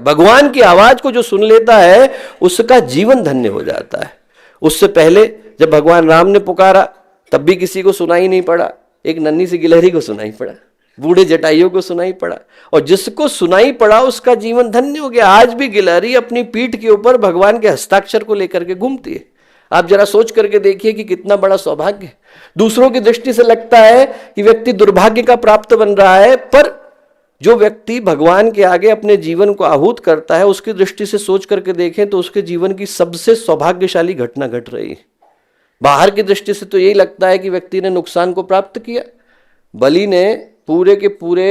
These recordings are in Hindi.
भगवान की आवाज को जो सुन लेता है उसका जीवन धन्य हो जाता है। उससे पहले जब भगवान राम ने पुकारा तब भी किसी को सुनाई नहीं पड़ा, एक नन्ही सी गिलहरी को सुनाई पड़ा, बूढ़े जटाइयों को सुनाई पड़ा, और जिसको सुनाई पड़ा उसका जीवन धन्य हो गया। आज भी गिलहरी अपनी पीठ के ऊपर भगवान के हस्ताक्षर को लेकर के घूमती है। आप जरा सोच करके देखिए कि कितना बड़ा सौभाग्य है। दूसरों की दृष्टि से लगता है कि व्यक्ति दुर्भाग्य का प्राप्त बन रहा है, पर जो व्यक्ति भगवान के आगे अपने जीवन को आहूत करता है उसकी दृष्टि से सोच करके देखें तो उसके जीवन की सबसे सौभाग्यशाली घटना घट रही है। बाहर की दृष्टि से तो यही लगता है कि व्यक्ति ने नुकसान को प्राप्त किया। बलि ने पूरे के पूरे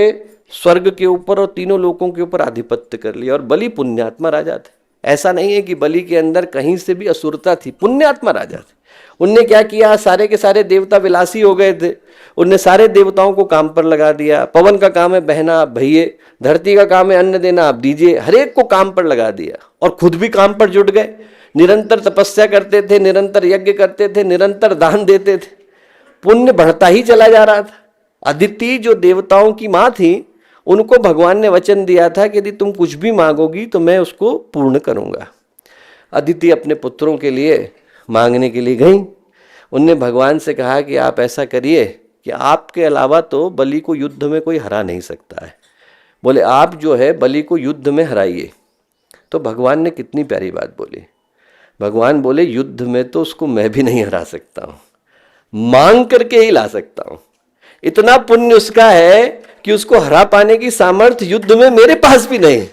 स्वर्ग के ऊपर और तीनों लोकों के ऊपर आधिपत्य कर लिया, और बलि पुण्यात्मा राजा थे। ऐसा नहीं है कि बलि के अंदर कहीं से भी असुरता थी, पुण्यात्मा राजा थे। उनने क्या किया, सारे के सारे देवता विलासी हो गए थे, उनने सारे देवताओं को काम पर लगा दिया। पवन का काम है बहना, आप भइये, धरती का काम है अन्न देना, आप दीजिए, हर एक को काम पर लगा दिया, और खुद भी काम पर जुट गए। निरंतर तपस्या करते थे, निरंतर यज्ञ करते थे, निरंतर दान देते थे, पुण्य बढ़ता ही चला जा रहा था। अदिति जो देवताओं की माँ थी, उनको भगवान ने वचन दिया था कि यदि तुम कुछ भी मांगोगी तो मैं उसको पूर्ण करूंगा। अदिति अपने पुत्रों के लिए मांगने के लिए गई। उनने भगवान से कहा कि आप ऐसा करिए कि आपके अलावा तो बलि को युद्ध में कोई हरा नहीं सकता है, बोले आप जो है बलि को युद्ध में हराइए। तो भगवान ने कितनी प्यारी बात बोली। भगवान बोले युद्ध में तो उसको मैं भी नहीं हरा सकता हूँ, मांग करके ही ला सकता हूँ। इतना पुण्य उसका है कि उसको हरा पाने की सामर्थ्य युद्ध में मेरे पास भी नहीं,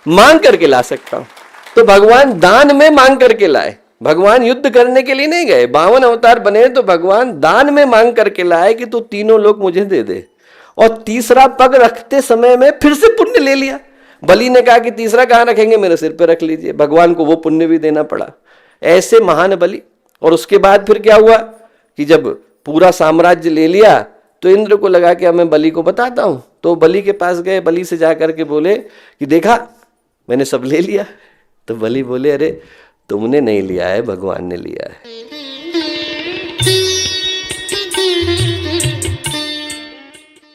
मांग करके ला सकता हूँ। तो भगवान दान में मांग करके लाए। भगवान युद्ध करने के लिए नहीं गए, 52 अवतार बने तो भगवान दान में मांग करके लाए कि तू तीनों लोग मुझे दे दे। और तीसरा पग रखते समय में फिर से पुण्य ले लिया। बलि ने कहा कि तीसरा कहाँ रखेंगे, मेरे सिर पे रख लीजिए। भगवान को वो पुण्य भी देना पड़ा। ऐसे महान बलि। और उसके बाद फिर क्या हुआ कि जब पूरा साम्राज्य ले लिया तो इंद्र को लगा कि मैं बलि को बताता हूं। तो बलि के पास गए, बलि से जाकर के बोले कि देखा मैंने सब ले लिया। तो बलि बोले अरे तुमने नहीं लिया है, भगवान ने लिया है।